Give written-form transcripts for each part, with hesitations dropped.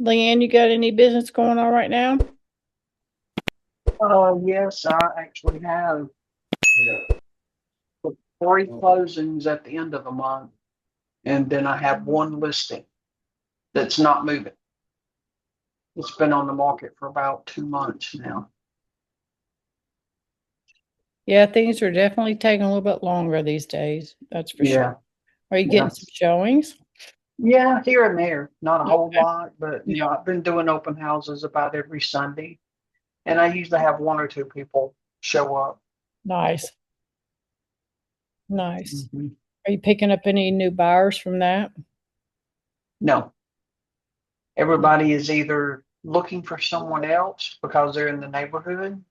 Leanne, you got any business going on right now? Yes, I actually have 3 closings at the end of the month, and then I have one listing that's not moving. It's been on the market for about 2 months now. Yeah, things are definitely taking a little bit longer these days. That's for sure. Yeah, Are you yeah, getting some showings? yeah, here and there, not a whole Okay. lot, but Yeah. I've been doing open houses about every Sunday, and I usually have one or two people show up. Nice. Nice. Mhm. Are you picking up any new buyers from that? No, everybody is either looking for someone else because they're in the neighborhood,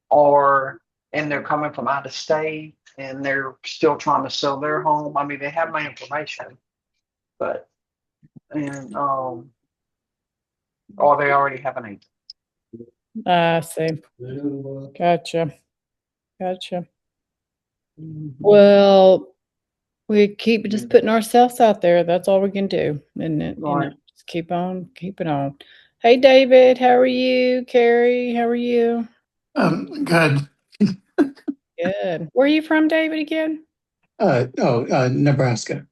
or and they're coming from out of state and they're still trying to sell their home. I mean, they have my information, but and or they already have an agent. I see. Gotcha. Gotcha. Mhm. Well, we keep just putting ourselves out there. That's all we can do. And Right. just keep on keeping on. Hey David, how are you? Carrie, how are you? Good. Good. Where are you from, David, again? Nebraska.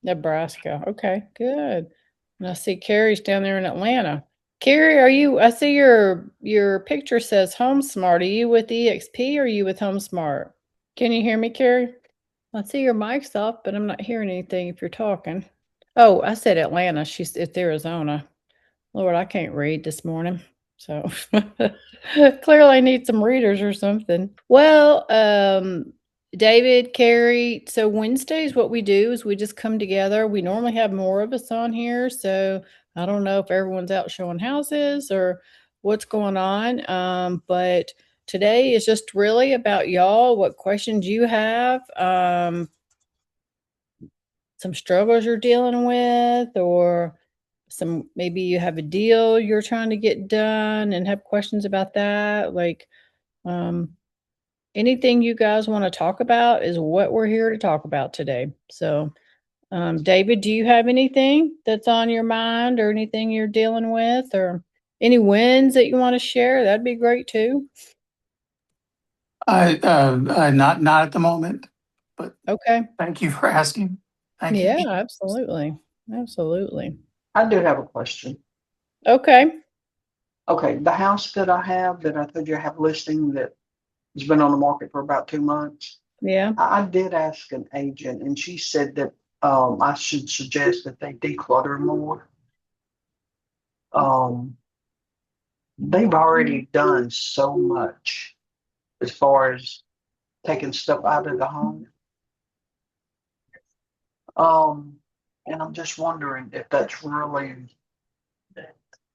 Nebraska. Okay, good. And I see Carrie's down there in Atlanta. Carrie, are you? I see your picture says HomeSmart. Are you with EXP or are you with HomeSmart? Can you hear me, Carrie? I see your mic's off, but I'm not hearing anything if you're talking. Oh, I said Atlanta. It's Arizona. Lord, I can't read this morning. So clearly I need some readers or something. Well, David, Carrie, so Wednesdays, what we do is we just come together. We normally have more of us on here. So I don't know if everyone's out showing houses or what's going on. But today is just really about y'all, what questions you have, some struggles you're dealing with, or some maybe you have a deal you're trying to get done and have questions about that. Like, um, anything you guys want to talk about is what we're here to talk about today. So, David, do you have anything that's on your mind or anything you're dealing with or any wins that you want to share? That'd be great too. Not at the moment, but Okay. thank you for asking. Thank you. Yeah, absolutely. Absolutely. I do have a question. Okay. Okay, the house that I have that I told you I have listing that has been on the market for about 2 months. Yeah. I did ask an agent, and she said that I should suggest that they declutter more. Um, they've already done so much as far as taking stuff out of the home. Um, and I'm just wondering if that's really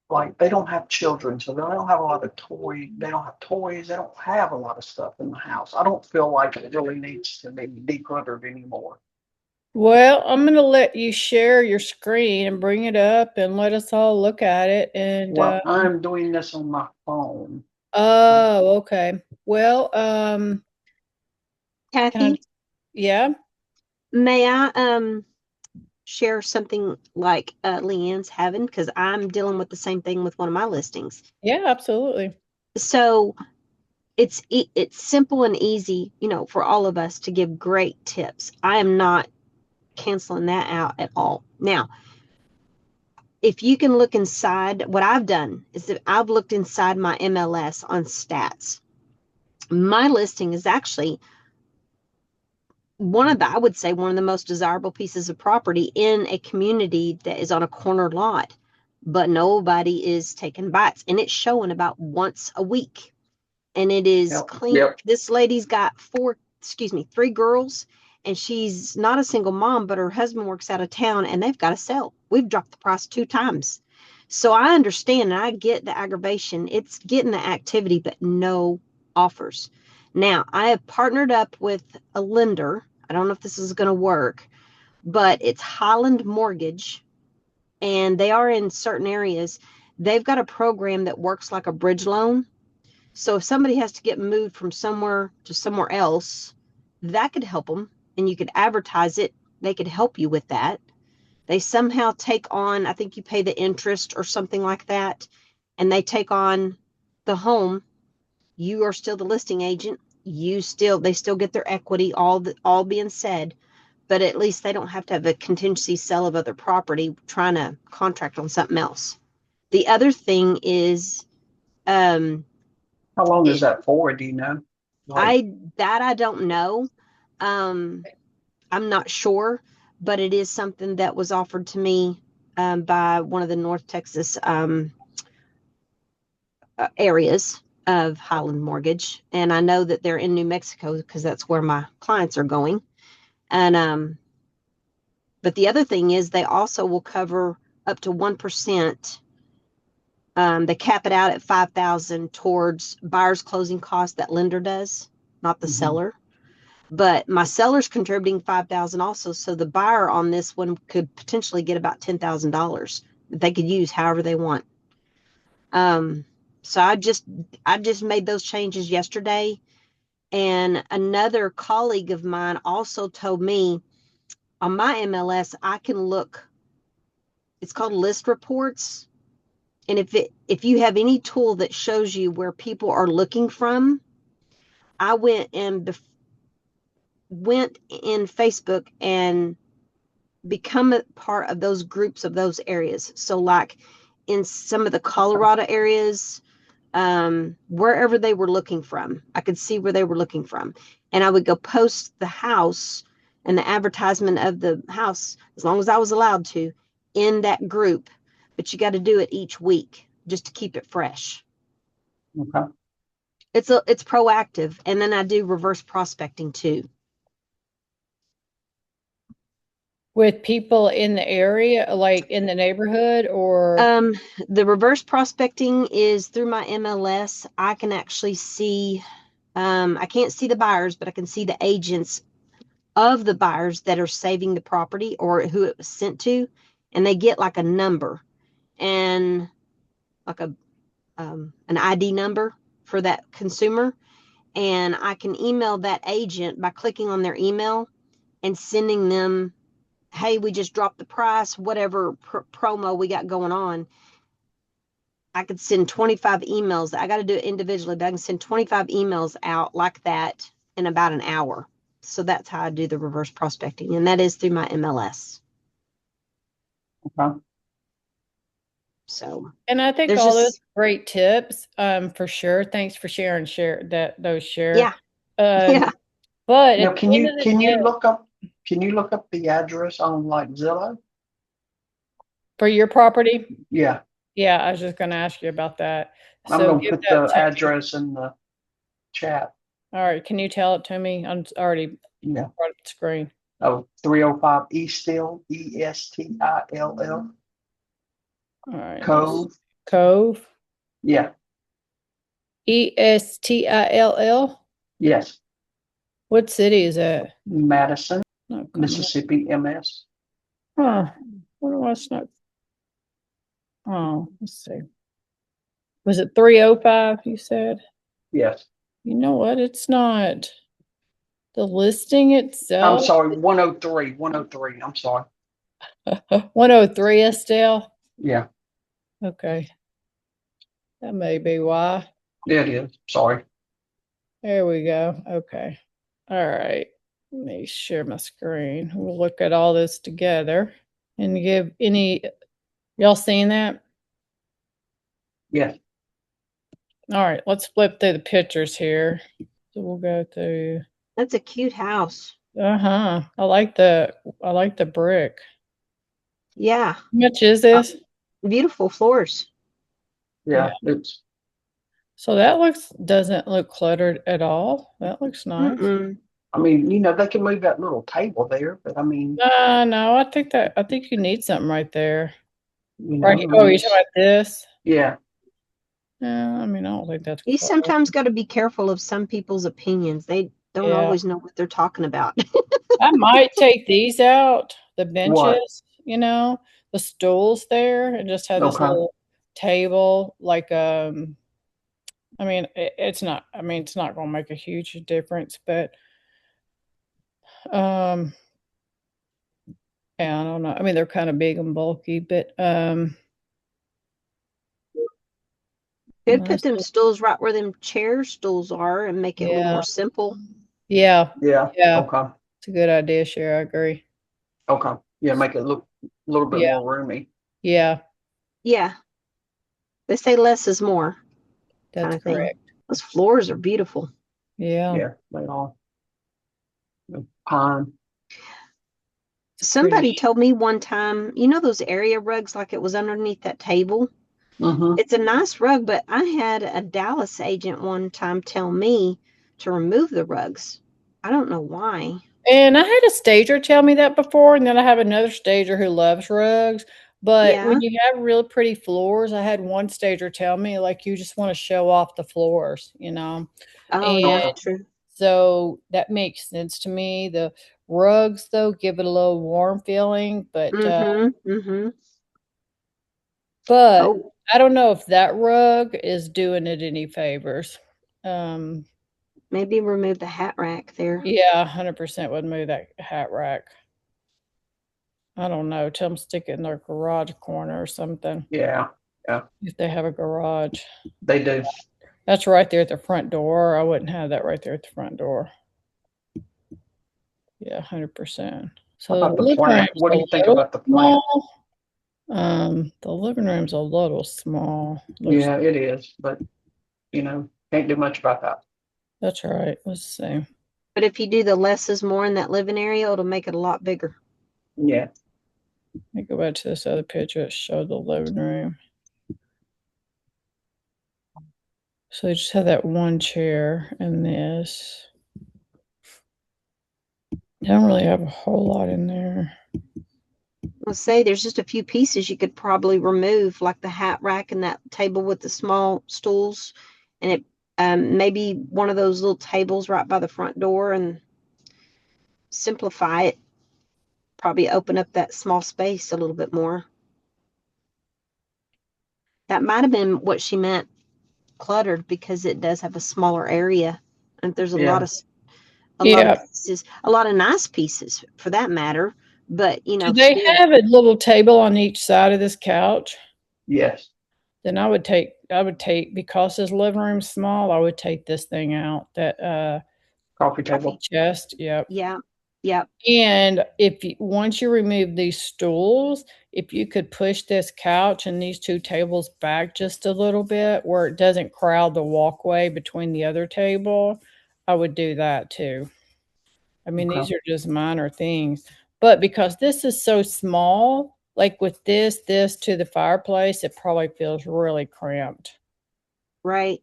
like they don't have children, so they don't have a lot of toys. They don't have toys. They don't have a lot of stuff in the house. I don't feel like it really needs to be decluttered anymore. Well, I'm going to let you share your screen and bring it up and let us all look at it. And, Well, I'm doing this on my phone. oh, okay. Well, can I, Kathy, yeah, may I share something like Leanne's having? Because I'm dealing with the same thing with one of my listings. yeah, absolutely. So it's simple and easy, for all of us to give great tips. I am not canceling that out at all. Now, if you can look inside, what I've done is that I've looked inside my MLS on stats. My listing is actually I would say one of the most desirable pieces of property in a community that is on a corner lot, but nobody is taking bites, and it's showing about once a week, and it is Yep. clean. Yep. This lady's got 3 girls, and she's not a single mom, but her husband works out of town, and they've got to sell. We've dropped the price 2 times. So I understand and I get the aggravation. It's getting the activity, but no offers. Now, I have partnered up with a lender. I don't know if this is going to work, but it's Highland Mortgage, and they are in certain areas. They've got a program that works like a bridge loan. So if somebody has to get moved from somewhere to somewhere else, that could help them, and you could advertise it. They could help you with that. They somehow take on, I think you pay the interest or something like that, and they take on the home. You are still the listing agent. They still get their equity, all being said, but at least they don't have to have a contingency sale of other property trying to contract on something else. The other thing is, How long is that for? Do you know? Like, I don't know. I'm not sure, but it is something that was offered to me by one of the North Texas areas of Highland Mortgage, and I know that they're in New Mexico because that's where my clients are going. And but the other thing is they also will cover up to 1%. They cap it out at 5,000 towards buyer's closing costs that lender does, not the seller. But my seller's contributing 5,000 also, so the buyer on this one could potentially get about $10,000 that they could use however they want. So I just made those changes yesterday, and another colleague of mine also told me on my MLS I can look. It's called list reports, and if you have any tool that shows you where people are looking from, I went in Facebook and become a part of those groups of those areas. So like in some of the Colorado areas, wherever they were looking from, I could see where they were looking from. And I would go post the house and the advertisement of the house, as long as I was allowed to, in that group. But you got to do it each week just to keep it fresh. okay. It's proactive. And then I do reverse prospecting too. With people in the area, like in the neighborhood, or The reverse prospecting is through my MLS. I can actually see, I can't see the buyers, but I can see the agents of the buyers that are saving the property or who it was sent to, and they get like a number and like an ID number for that consumer, and I can email that agent by clicking on their email and sending them, hey, we just dropped the price, whatever promo we got going on. I could send 25 emails. I got to do it individually, but I can send 25 emails out like that in about an hour. So that's how I do the reverse prospecting, and that is through my MLS. Okay. So, and I think there's all those just, great tips, for sure. Thanks for sharing those share. yeah, yeah. But Now, at the end of the day, can you look up the address on like Zillow? for your property, Yeah, yeah, I was just going to ask you about that. I'm So gonna give put that the to me. address in the chat. All right, can you tell it to me? I'm already Yeah. brought up the screen. Oh, 305 Eastill, Estill, All right, Cove. Cove, Yeah, Estill. yes. What city is that? Madison, Not coming up. Mississippi, MS. Huh. Wonder why it's not. Oh, let's see. Was it 305? You said. Yes. You know what? It's not. The listing I'm itself. sorry, 103, 103. I'm sorry. 103 Estelle. Yeah, Okay. That may be why. it is. Sorry. There we go. Okay. All right. Let me share my screen. We'll look at all this together and give any, y'all seen that? Yes. All right. Let's flip through the pictures here. So we'll go through. That's a cute house. Uh-huh. I like the brick. Yeah. How much is this? Beautiful floors. Yeah, it's. So that doesn't look cluttered at all. That looks nice. Mm-mm. I mean, they can move that little table there, but I mean, No, I think you need something right there. you Right. know, I Oh, mean, you're talking about this? yeah, Yeah, I mean, I don't think that's You cluttered. sometimes got to be careful of some people's opinions. They don't Yeah. always know what they're talking about. I might take these out, the what? benches, the stools there, and just have this Okay. little table. Like, I mean, it's not. I mean, it's not going to make a huge difference, but Yeah, I don't know. I mean, they're kind of big and bulky, but Could put nice them little- stools right where them chair stools are and make it a little yeah, more simple. yeah, Yeah. yeah. Okay. It's a good idea, Sherry. I agree. Okay. Yeah, make it look a little bit Yeah, more roomy. yeah, Yeah. They say less is more kind that's of thing. correct. Those floors are beautiful. Yeah, Yeah, they are. The pine. it's Somebody pretty. told me one time, you know those area rugs like it was underneath that table? Mm-hmm. It's a nice rug, but I had a Dallas agent one time tell me to remove the rugs. I don't know why. And I had a stager tell me that before, and then I have another stager who loves rugs. But Yeah. when you have really pretty floors, I had one stager tell me, like, you just want to show off the floors, you know? Oh, yeah, And Okay. true. so that makes sense to me. The rugs, though, give it a little warm feeling, Mm-hmm. Mm-hmm. but Oh, I don't know if that rug is doing it any favors. Um, maybe remove the hat rack there. yeah, 100% would move that hat rack. I don't know. Tell them stick it in their garage corner or something Yeah. Yeah. if they have a garage. They do. That's right there at the front door. I wouldn't have that right there at the front door. Yeah, 100%. How So the about the living room's plant? What a do you think little about the plant? small. The living room's a little small. Looks Yeah, it is, but can't do much about that. that's right. Let's see. But if you do the less is more in that living area, it'll make it a lot bigger. Yeah. Let me go back to this other picture that showed the living room. So they just have that one chair and this. They don't really have a whole lot in there. Let's say there's just a few pieces you could probably remove, like the hat rack and that table with the small stools, and it maybe one of those little tables right by the front door and simplify it. Probably open up that small space a little bit more. That might have been what she meant cluttered because it does have a smaller area, and there's Yeah. a lot of Yeah. pieces, a lot of nice pieces for that matter. But Do they still, have a little table on each side of this couch? Yes. Then I would take because this living room's small, I would take this thing out. That Coffee coffee table. chest. Yep. yeah, yeah, And if you, once you remove these stools, if you could push this couch and these two tables back just a little bit where it doesn't crowd the walkway between the other table, I would do that too. I mean, Okay. these are just minor things. But because this is so small, like with this to the fireplace, it probably feels really cramped. right.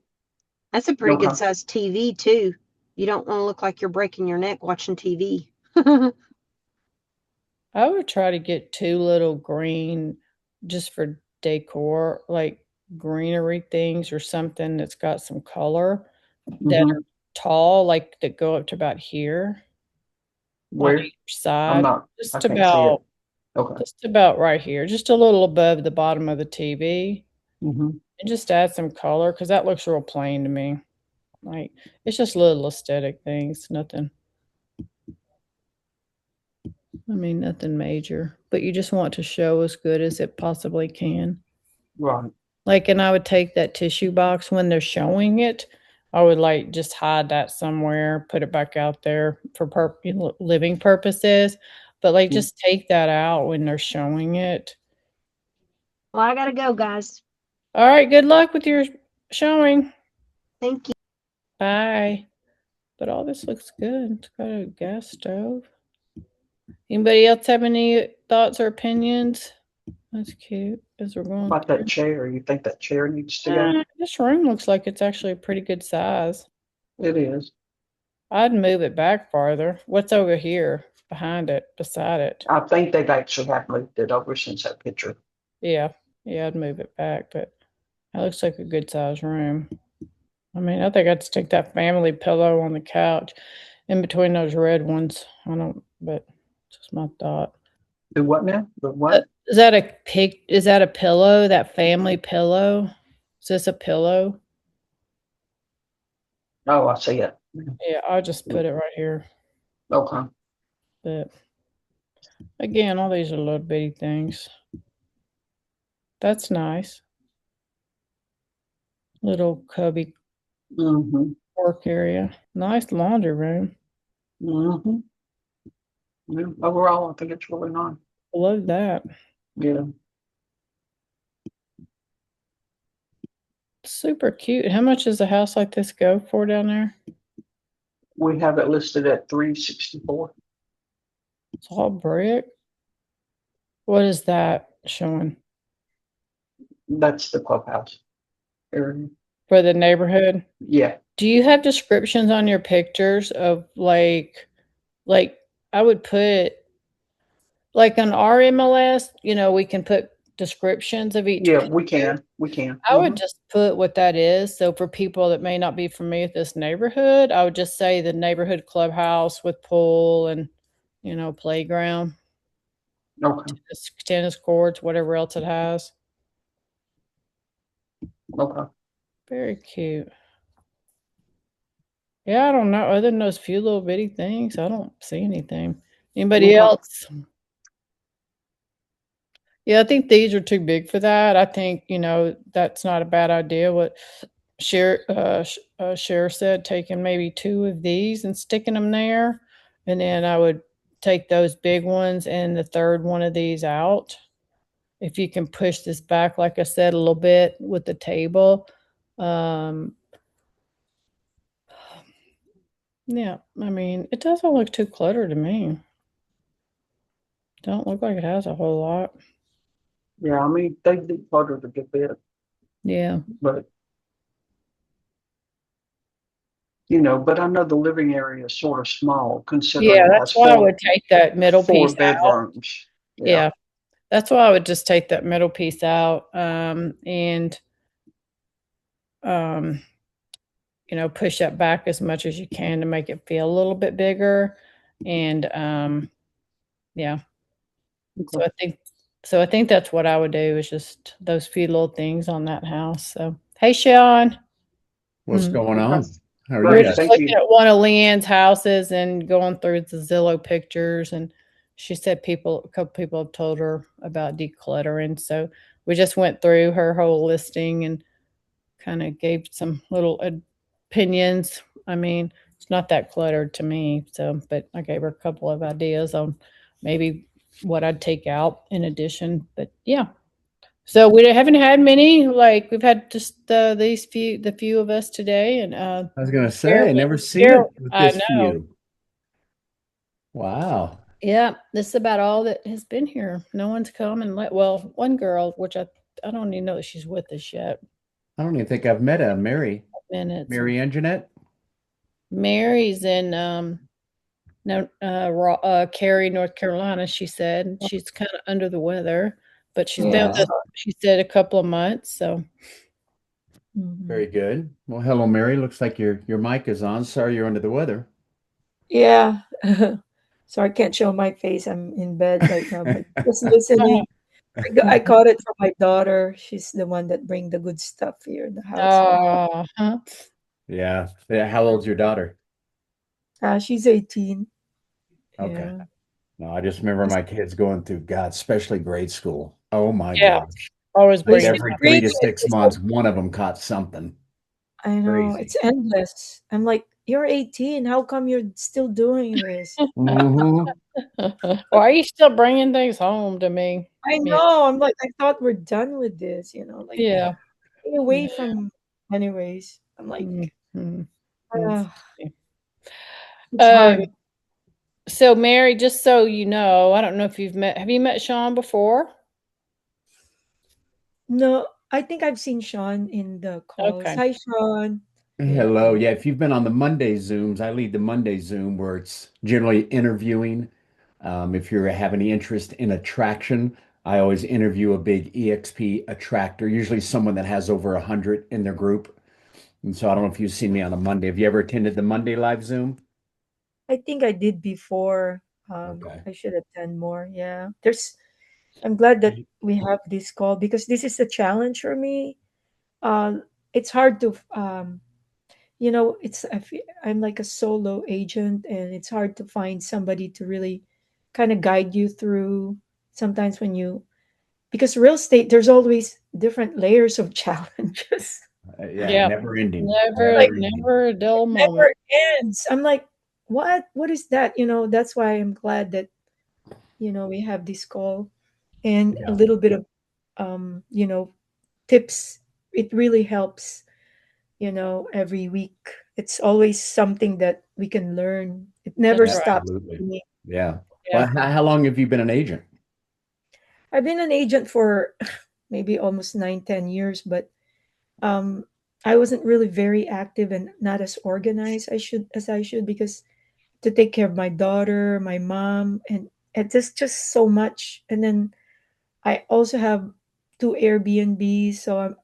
That's a pretty good Okay. sized TV too. You don't want to look like you're breaking your neck watching TV. I would try to get two little green just for decor, like greenery things or something that's got some color that Mm-hmm. are tall, like that go up to about here on Where? each I'm side. not. I Just can't see about it. Okay. just about right here, just a little above the bottom of the TV. Mm-hmm. And just add some color because that looks real plain to me. Like it's just little aesthetic things, nothing. I mean, nothing major, but you just want to show as good as it possibly can. Right. Like, and I would take that tissue box when they're showing it. I would like just hide that somewhere, put it back out there for living purposes. But like, Mm. just take that out when they're showing it. Well, I gotta go, guys. All right. Good luck with your showing. Thank you. Bye. But all this looks good. It's got a gas stove. Anybody else have any thoughts or opinions? That's cute as we're How going about through. that chair? You think that chair needs to go? This room looks like it's actually a pretty good size. It is. I'd move it back farther. What's over here behind it, beside it? I think they've actually have moved it over since that picture. Yeah, yeah, I'd move it back, but that looks like a good size room. I mean, I think I'd stick that family pillow on the couch in between those red ones. I don't, but it's just my thought. Do what now? The what? Is that a pig? Is that a pillow? That family pillow? Is this a pillow? Oh, I see it. Yeah, I'll just put it right here. Okay. But Again, all these are little bitty things. That's nice. Little cubby Mm-hmm. work area. Nice laundry room. Mm-hmm. Yeah, overall, I think it's really nice. Love that. Yeah. Super cute. How much does a house like this go for down there? We have it listed at 364. It's all brick. What is that showing That's the clubhouse area. for the neighborhood? Yeah. Do you have descriptions on your pictures of like I would put like on our MLS, we can put descriptions of each Yeah, we picture. can. We can. I would Mm-hmm. just put what that is. So for people that may not be familiar with this neighborhood, I would just say the neighborhood clubhouse with pool and, playground, Okay. tennis courts, whatever else it has. Okay. Very cute. Yeah, I don't know. Other than those few little bitty things, I don't see anything. Anybody Okay. else? Yeah, I think these are too big for that. I think, that's not a bad idea. What Cher said, taking maybe two of these and sticking them there. And then I would take those big ones and the third one of these out. If you can push this back, like I said, a little bit with the table. Um, yeah, I mean, it doesn't look too cluttered to me. Don't look like it has a whole lot. Yeah, I mean, they decluttered a good bit, Yeah. but but I know the living area is sort of small Yeah, considering it that's has why I would take that middle four piece out. bedrooms. Yeah. Yeah. That's why I would just take that middle piece out, and, um, push that back as much as you can to make it feel a little bit bigger. And, yeah. So Okay. I think that's what I would do is just those few little things on that house. So, hey, Sean. What's Mhm. going Okay. on? How are you We're Great. just guys? Thank looking you. at one of Leanne's houses and going through the Zillow pictures, and she said a couple people have told her about decluttering. So we just went through her whole listing and kind of gave some little opinions. I mean, it's not that cluttered to me. So, but I gave her a couple of ideas on maybe what I'd take out in addition. But yeah. So we haven't had many. Like we've had just the few of us today, and I was gonna Cheryl, say, I never seen Cheryl, it with I this know. view. Wow. Yeah, this is about all that has been here. No one's come and well, one girl, which I don't even know that she's with us yet. I don't even think I've met a Mary. Minutes. Mary Anjanette? Mary's in no Cary, North Carolina. She said she's kind of under the weather, but she's been with Yeah. us. She said a couple of months. So Very good. Well, hello, Mary. Looks like your mic is on. Sorry you're under the weather. Yeah. So I can't show my face. I'm in bed right now, but just listening. I caught it from my daughter. She's the one that bring the good stuff here in the house. huh. Yeah. Yeah. How old's your daughter? She's 18. Okay. Yeah. No, I just remember my kids going through, God, especially grade school. Oh my Yeah, gosh. always But Like it's bringing every three great. to six It's months, one of them caught something I know crazy. it's endless. I'm like, you're 18. How come you're still doing this? Mm-hmm. Why are you still bringing things home to me? I Yeah. know. I'm like, I thought we're done with this. Like Yeah. stay away from. Anyways, I'm like, Mhm. uh, It's it's Um, hard. so Mary, just so you know, I don't know if have you met Sean before? No, I think I've seen Sean in the calls. Okay. Hi, Sean. Yeah. Hello. Yeah, if you've been on the Monday Zooms, I lead the Monday Zoom where it's generally interviewing. If you have any interest in attraction, I always interview a big EXP attractor, usually someone that has over 100 in their group. And so I don't know if you've seen me on a Monday. Have you ever attended the Monday live Zoom? I think I did before. Okay. I should attend more. Yeah. I'm glad that we have this call because this is a challenge for me. It's hard to, I'm like a solo agent and it's hard to find somebody to really kind of guide you through sometimes when you, because real estate, there's always different layers of challenges. Yeah, Yeah. never ending, Never, Like, never ending. never a dull it moment. never ends. I'm like, what is that? That's why I'm glad that, we have this call and a Yeah, little bit of, tips. It really helps, every week. It's always something that we can learn. It never That's right. stops absolutely. for me. Yeah. Yeah. Well, how long have you been an agent? I've been an agent for maybe almost 9, 10 years, but um, I wasn't really very active and not as organized as I should, because to take care of my daughter, my mom, and just so much. And then I also have two Airbnbs, so I'm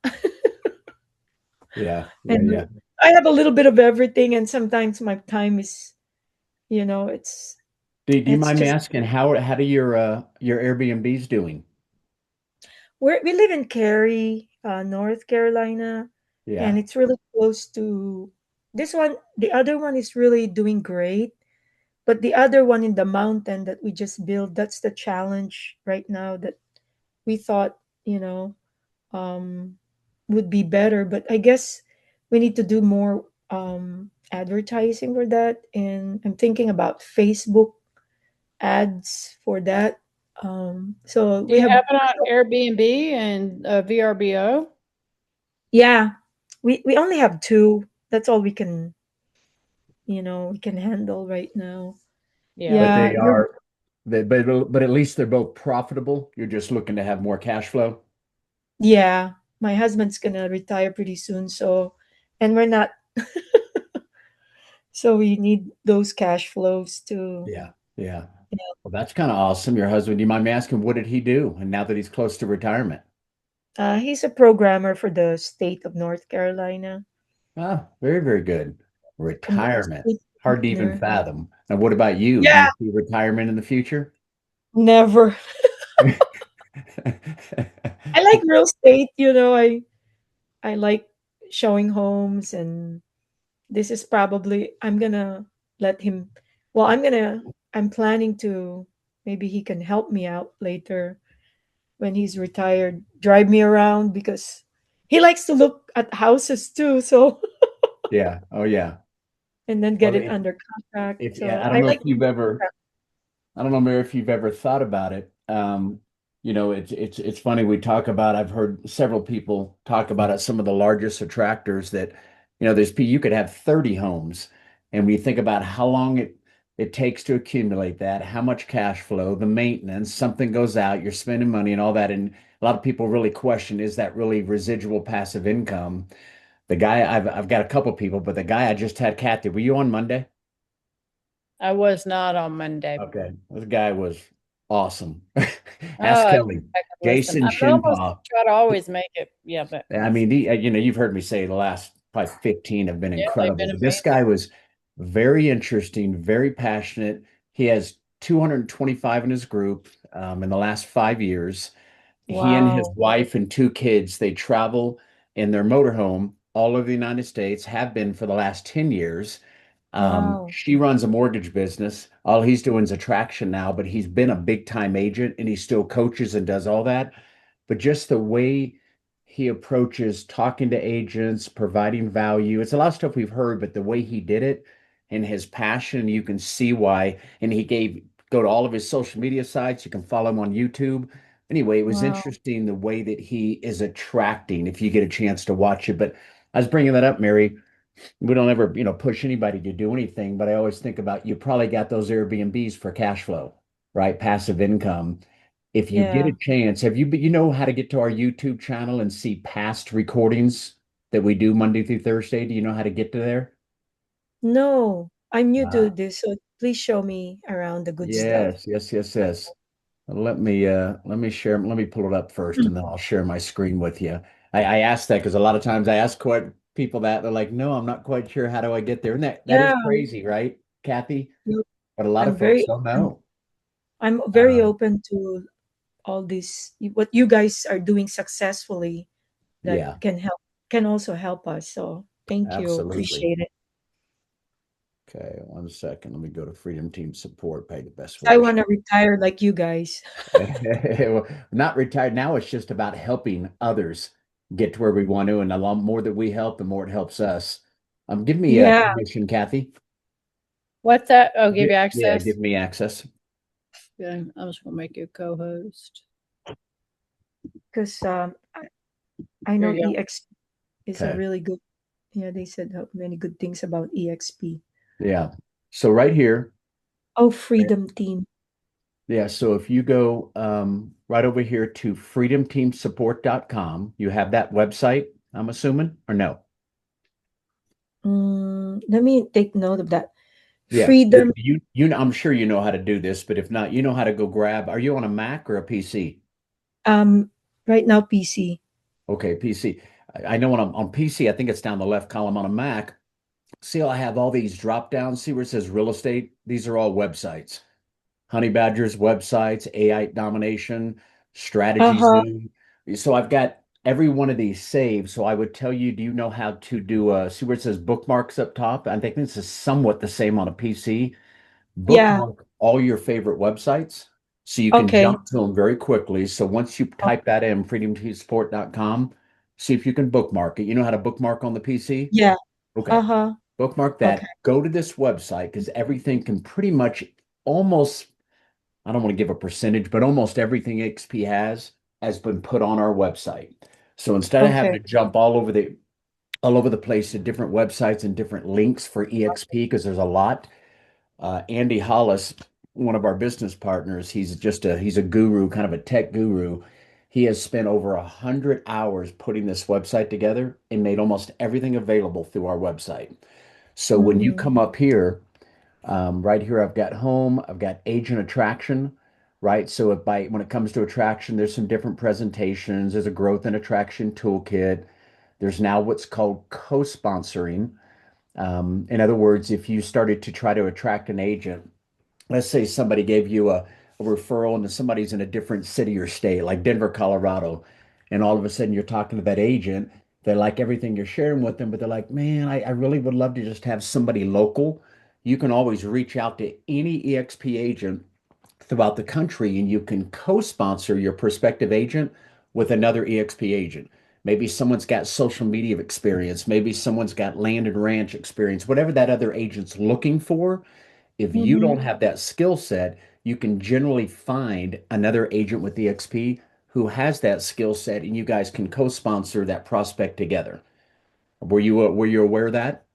Yeah, yeah, and yeah. I have a little bit of everything, and sometimes my time is, it's Do you mind me just asking how do your Airbnbs doing? we live in Cary, North Carolina, and Yeah, it's really close to this one. The other one is really doing great, but the other one in the mountain that we just built, that's the challenge right now that we thought, um, would be better. But I guess we need to do more advertising for that, and I'm thinking about Facebook ads for that. So Do we you have, have it on Airbnb and VRBO? yeah, we only have two. That's all we can handle right now. Yeah. but Yeah, they are but at least they're both profitable. You're just looking to have more cash flow. yeah. My husband's gonna retire pretty soon, and we're not, so we need those cash flows to, Yeah, yeah. you know. Well, that's kind of awesome. Your husband, do you mind me asking, what did he do? And now that he's close to retirement? He's a programmer for the state of North Carolina, Ah, very, very good. and a Retirement. state Hard to even engineer. fathom. And what about you? Do Yeah, you see retirement in the future? never. I like real estate. I like showing homes, and this is probably I'm gonna let him. Well, I'm planning to, maybe he can help me out later when he's retired, drive me around, because he likes to look at houses too. So Yeah. Oh, yeah. and then get Well, it under contract. if So I don't I know if like. you've ever I don't know, Mary, if you've ever thought about it. It's funny we talk about. I've heard several people talk about it. Some of the largest attractors that, you could have 30 homes, and when you think about how long it takes to accumulate that, how much cash flow, the maintenance, something goes out, you're spending money and all that, and a lot of people really question, is that really residual passive income? The guy I've got a couple people, but the guy I just had, Kathy, were you on Monday? I was not on Monday. Okay. This guy was awesome. Oh, Ask I Kelly. I can listen. Jason I would almost Shinpaw. try to always make it. Yeah, but I mean, you've heard me say the last probably 15 have been yeah, they've incredible. been But this amazing. guy was very interesting, very passionate. He has 225 in his group in the last 5 years. He and his Wow. wife and two kids, they travel in their motorhome all over the United States, have been for the last 10 years. Wow. She runs a mortgage business. All he's doing is attraction now, but he's been a big time agent and he still coaches and does all that. But just the way he approaches talking to agents, providing value, it's a lot of stuff we've heard, but the way he did it and his passion, you can see why. And go to all of his social media sites. You can follow him on YouTube. Anyway, it was Wow. interesting the way that he is attracting if you get a chance to watch it. But I was bringing that up, Mary. We don't ever, push anybody to do anything, but I always think about you probably got those Airbnbs for cash flow, right? Passive income. If you get a Yeah. chance, you know how to get to our YouTube channel and see past recordings that we do Monday through Thursday? Do you know how to get to there? No, I'm new to Ah, this, so please show me around the good stuff. yes, yes, yes, yes. Let me share, let me pull it up first Mm. and then I'll share my screen with you. I asked that because a lot of times I ask quite people that they're like, no, I'm not quite sure. How do I get there? And that is Yeah. crazy, right, Kathy? No, But a lot I'm of very folks don't open. know. I'm very Um, open to all this, what you guys are doing successfully, that yeah, can also help us. So thank you. absolutely. Appreciate it. Okay, 1 second. Let me go to Freedom Team Support, pay the best way I to want to retire like you guys. Well, not retired. Now it's just about helping others get to where we want to. And the more that we help, the more it helps us. Give me Yeah, permission, Kathy. What's that? Oh, give you Yeah, access? give me access. Yeah, I'm just gonna make you a co-host. because I Here know you go. EX is a Okay. really good. Yeah, they said many good things about EXP. Yeah. So right here, Oh, Freedom Team. yeah. So if you go right over here to freedomteamsupport.com, you have that website, I'm assuming, or no? Let me take note of that. Yeah. Freedom. I'm sure you know how to do this, but if not, you know how to go grab. Are you on a Mac or a PC? Um, right now PC. Okay, PC. I know when I'm on PC, I think it's down the left column on a Mac. See, I have all these drop downs. See where it says real estate? These are all websites. Honey Badger's websites, AI domination, strategy Uh-huh. Zoom. So I've got every one of these saved. So I would tell you, do you know how to do see where it says bookmarks up top? I think this is somewhat the same on a PC. Yeah. Bookmark all your favorite websites so you can Okay. jump to them very quickly. So once you Oh, type that in, freedomtsupport.com, see if you can bookmark it. You know how to bookmark on the PC? yeah. Okay. Uh-huh. Bookmark Okay. that. Go to this website because everything can pretty much almost, I don't want to give a percentage, but almost everything XP has been put on our website. So instead of having Okay. to jump all over the place to different websites and different links for EXP, because there's a lot, Andy Hollis, one of our business partners, he's a guru, kind of a tech guru. He has spent over 100 hours putting this website together and made almost everything available through our website. So when you Mm-hmm. come up here, right here, I've got home, I've got agent attraction, right? So when it comes to attraction, there's some different presentations. There's a growth and attraction toolkit. There's now what's called co-sponsoring. In other words, if you started to try to attract an agent, let's say somebody gave you a referral and somebody's in a different city or state, like Denver, Colorado, and all of a sudden you're talking to that agent, they like everything you're sharing with them, but they're like, man, I really would love to just have somebody local. You can always reach out to any EXP agent throughout the country and you can co-sponsor your prospective agent with another EXP agent. Maybe someone's got social media experience, maybe someone's got land and ranch experience, whatever that other agent's looking for. If you Mm-hmm. don't have that skill set, you can generally find another agent with EXP who has that skill set, and you guys can co-sponsor that prospect together. Were you aware of that?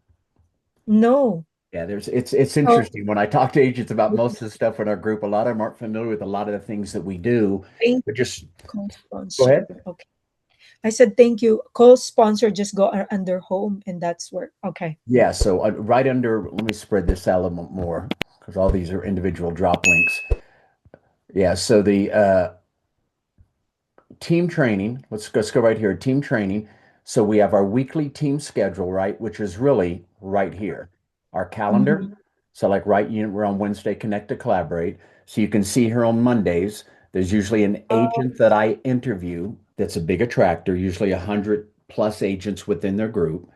No. Yeah, it's So interesting. When I talk to agents about most of the stuff in our group, a lot of them aren't familiar with a lot of the things that we do. thank But just go co-sponsor. ahead. Okay. I said thank you. Co-sponsor just go under home and that's where. Okay. Yeah, so right under, let me spread this out a little bit more because all these are individual drop links. Yeah, so the team training. Let's go right here. Team training. So we have our weekly team schedule, right? Which is really right here. Our calendar. Mm-hmm. So like we're on Wednesday, connect to collaborate. So you can see here on Mondays, there's usually an Oh, agent that I interview that's a big attractor, usually 100+ agents within their group.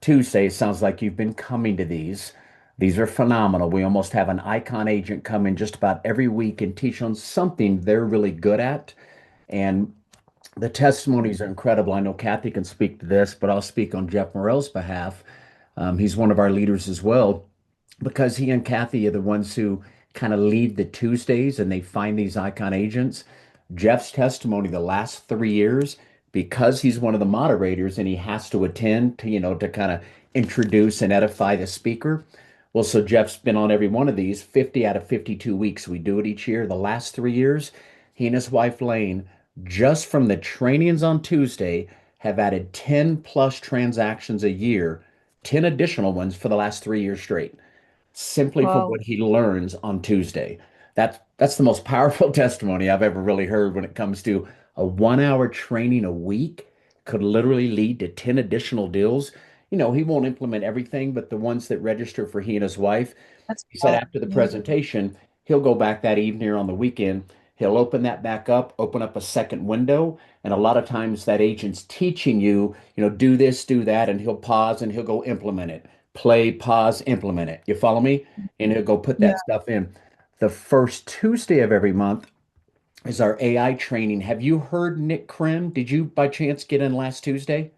Tuesday, it sounds like you've been coming to these. These are phenomenal. We almost have an icon agent come in just about every week and teach on something they're really good at. And the testimonies are incredible. I know Kathy can speak to this, but I'll speak on Jeff Morell's behalf. He's one of our leaders as well, because he and Kathy are the ones who kind of lead the Tuesdays and they find these icon agents. Jeff's testimony the last 3 years, because he's one of the moderators and he has to attend to kind of introduce and edify the speaker. Well, so Jeff's been on every one of these 50 out of 52 weeks. We do it each year. The last 3 years, he and his wife Lane, just from the trainings on Tuesday, have added 10 plus transactions a year, 10 additional ones for the last 3 years straight, simply from wow. what he learns on Tuesday. That's the most powerful testimony I've ever really heard when it comes to a 1 hour training a week could literally lead to 10 additional deals. He won't implement everything, but the ones that register for he and his wife, That's he said wow. after the Yeah. presentation, he'll go back that evening or on the weekend. He'll open that back up, open up a second window. And a lot of times that agent's teaching you, do this, do that, and he'll pause and he'll go implement it. play, pause, implement it. You follow me? And it'll go put Yeah. that stuff in. The first Tuesday of every month is our AI training. Have you heard Nick Krim? Did you by chance get in last Tuesday?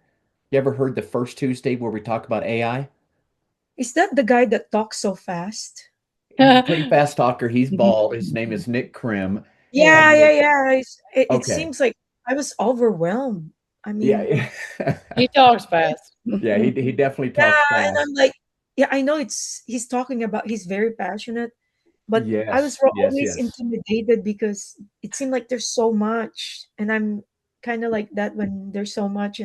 You ever heard the first Tuesday where we talk about AI? Is that the guy that talks so fast? Pretty fast talker. He's bald. His name is Nick Krim. Have Yeah, yeah, you? yeah. It Okay. seems like I was overwhelmed. I mean, Yeah. He talks fast. Yeah, he definitely talks yeah, and fast. I'm like, yeah, I know he's talking about he's very passionate, but I was Yes, yes, always yes. intimidated because it seemed like there's so much, and I'm kind of like that when there's so much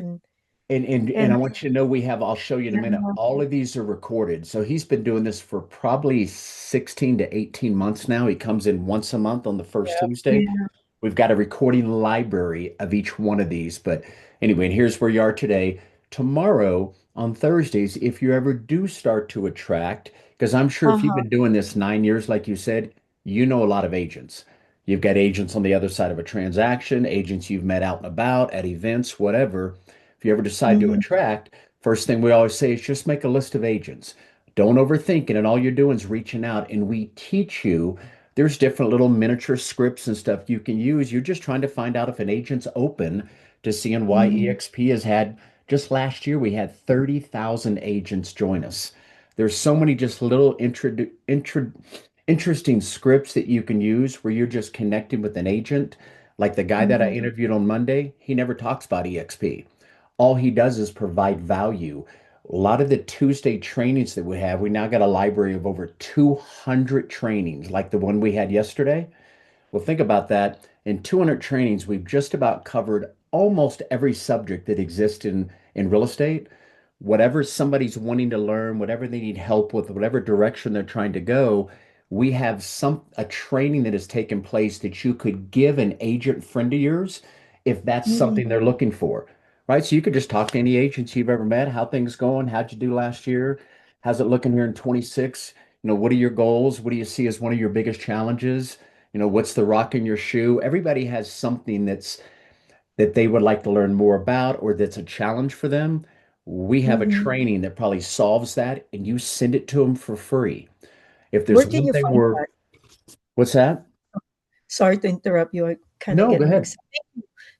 And and I want you to know I'll show you in a minute. yeah, All of these are recorded. So he's been doing this for probably 16 to 18 months now. He comes in once a month on the first Yeah. Tuesday. yeah, We've got a recording library of each one of these. But anyway, and here's where you are today. Tomorrow on Thursdays, if you ever do start to attract, because I'm sure if you've uh-huh, been doing this 9 years, like you said, you know a lot of agents. You've got agents on the other side of a transaction, agents you've met out and about at events, whatever. If you ever decide to mhm, attract, first thing we always say is just make a list of agents. Don't overthink it, and all you're doing is reaching out, and we teach you there's different little miniature scripts and stuff you can use. You're just trying to find out if an agent's open to seeing why mhm, EXP has had, just last year, we had 30,000 agents join us. There's so many just little interesting scripts that you can use where you're just connecting with an agent. Like the guy that I mhm, interviewed on Monday, he never talks about EXP. All he does is provide value. A lot of the Tuesday trainings that we have, we now got a library of over 200 trainings, like the one we had yesterday. Well, think about that. In 200 trainings, we've just about covered almost every subject that exists in real estate. Whatever somebody's wanting to learn, whatever they need help with, whatever direction they're trying to go, we have a training that has taken place that you could give an agent friend of yours if that's mhm, something they're looking for. Right? So you could just talk to any agents you've ever met, how things going, how'd you do last year? How's it looking here in 26? What are your goals? What do you see as one of your biggest challenges? What's the rock in your shoe? Everybody has something that they would like to learn more about or that's a challenge for them. We have a mhm. training that probably solves that, and you send it to them for free. If there's Where can one you thing find we're, that? what's that? Sorry to interrupt you. I kind of No, go get ahead. mixed.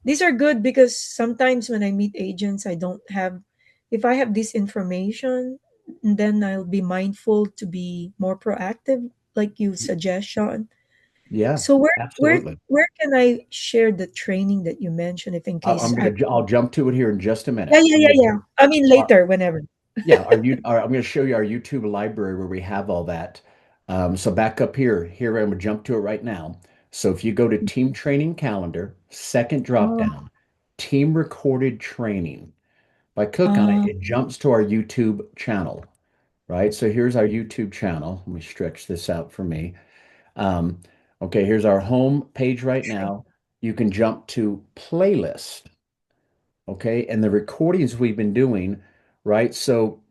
These are good because sometimes when I meet agents, I don't have, if I have this information, then I'll be mindful to be more proactive, like you suggest, Sean. Yeah, So absolutely. where can I share the training that you mentioned if in case I I'll jump to it here in just a yeah, minute. yeah, yeah, yeah. I mean Our, later, whenever. yeah, I'm going to show you our YouTube library where we have all that. So back up here, I'm going to jump to it right now. So if you go to team training calendar, second drop Oh, down, team recorded training. If I click on it, uh, it jumps to our YouTube channel, right? So here's our YouTube channel. Let me stretch this out for me. Um, okay, here's our home page right now. You can jump to playlist, okay? And the recordings we've been doing, right? So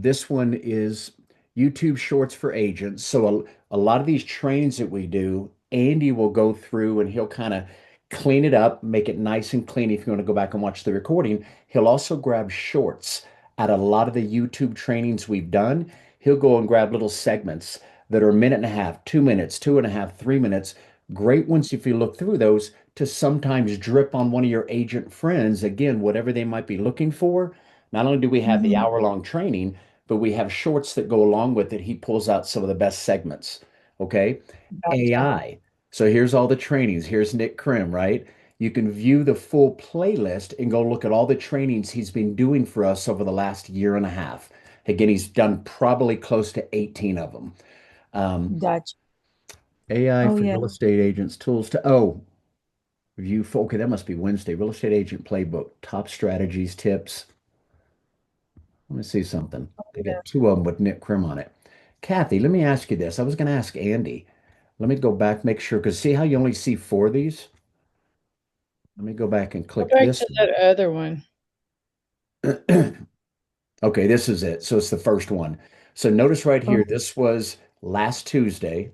this one is YouTube Shorts for agents. So a lot of these trainings that we do, Andy will go through and he'll kind of clean it up, make it nice and clean if you want to go back and watch the recording. He'll also grab shorts at a lot of the YouTube trainings we've done. He'll go and grab little segments that are a minute and a half, 2 minutes, 2.5, 3 minutes. Great ones if you look through those to sometimes drip on one of your agent friends. Again, whatever they might be looking for. Not only do we have the mhm, hour-long training, but we have shorts that go along with it. He pulls out some of the best segments. Okay. gotcha. AI. So here's all the trainings. Here's Nick Krim, right? You can view the full playlist and go look at all the trainings he's been doing for us over the last year and a half. Again, he's done probably close to 18 of them. Um, Gotcha. AI Oh for yeah. real estate agents tools okay, that must be Wednesday. Real estate agent playbook, top strategies, tips. Let me see something. They Yeah. got two of them with Nick Krim on it. Kathy, let me ask you this. I was going to ask Andy. Let me go back, make sure, because see how you only see four of these? Let me go back and Go click back this to that other one. one. Okay, this is it. So it's the first one. So notice right Oh, here, this was last Tuesday.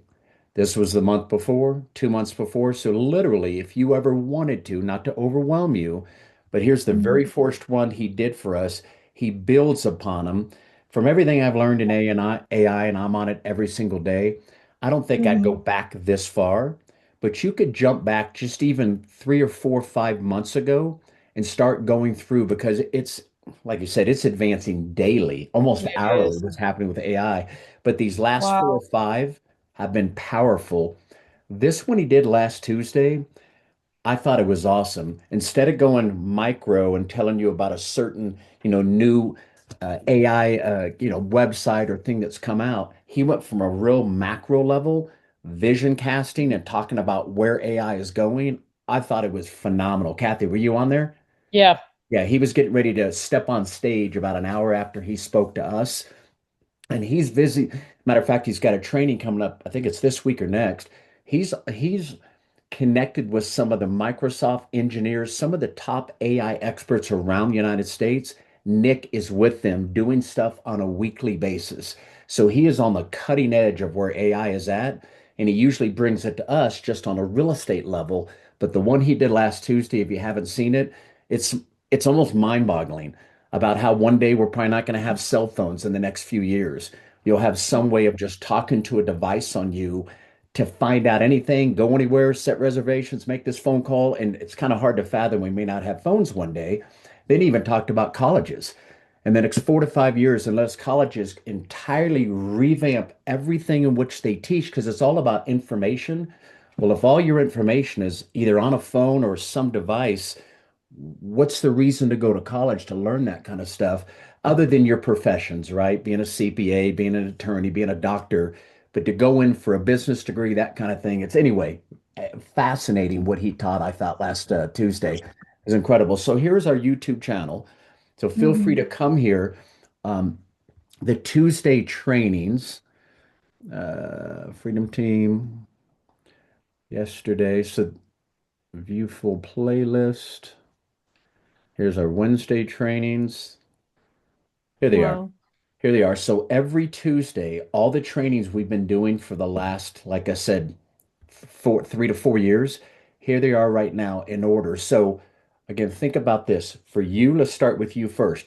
This was the month before, 2 months before. So literally, if you ever wanted to, not to overwhelm you, but here's the mhm, very first one he did for us. He builds upon them. from everything I've learned in AI, and I'm on it every single day, I don't think I'd go Mhm. back this far, but you could jump back just even 3 or 4, 5 months ago and start going through because it's, like you said, it's advancing daily, almost It hourly, is. what's happening with AI. But these last four Wow. or five have been powerful. This one he did last Tuesday, I thought it was awesome. Instead of going micro and telling you about a certain, new AI, website or thing that's come out, he went from a real macro level, vision casting and talking about where AI is going. I thought it was phenomenal. Kathy, were you on there? Yeah. Yeah, he was getting ready to step on stage about an hour after he spoke to us. And he's busy. Matter of fact, he's got a training coming up. I think it's this week or next. He's connected with some of the Microsoft engineers, some of the top AI experts around the United States. Nick is with them doing stuff on a weekly basis. So he is on the cutting edge of where AI is at. And he usually brings it to us just on a real estate level. But the one he did last Tuesday, if you haven't seen it, it's it's almost mind-boggling about how one day we're probably not going to have cell phones in the next few years. You'll have some way of just talking to a device on you to find out anything, go anywhere, set reservations, make this phone call. And it's kind of hard to fathom we may not have phones one day. They even talked about colleges. And the next 4 to 5 years, unless colleges entirely revamp everything in which they teach, because it's all about information. Well, if all your information is either on a phone or some device, what's the reason to go to college to learn that kind of stuff other than your professions, right? Being a CPA, being an attorney, being a doctor, but to go in for a business degree, that kind of thing. It's anyway, fascinating what he taught, I thought, last Tuesday is incredible. So here's our YouTube channel. So feel free Mhm. to come here. Um, the Tuesday trainings, Freedom Team yesterday. So view full playlist. Here's our Wednesday trainings. Here they are. Wow. Here they are. So every Tuesday, all the trainings we've been doing for the last, like I said, 3 to 4 years, here they are right now in order. So again, think about this. For you, let's start with you first.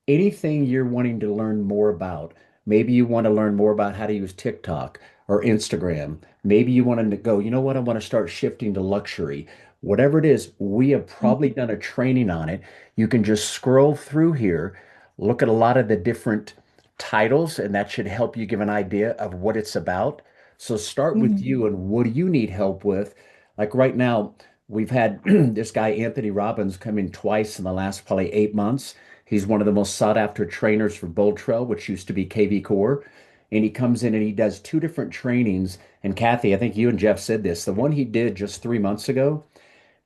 Anything you're wanting to learn more about, maybe you want to learn more about how to use TikTok or Instagram. Maybe you want to go, you know what, I want to start shifting to luxury. Whatever it is, we have probably Mhm. done a training on it. You can just scroll through here, look at a lot of the different titles, and that should help you give an idea of what it's about. So start with Mhm. you and what do you need help with? Like right now, we've had this guy, Anthony Robbins, come in twice in the last probably 8 months. He's one of the most sought after trainers for Bold Trail, which used to be KV Core. And he comes in and he does two different trainings. And Kathy, I think you and Jeff said this. The one he did just 3 months ago,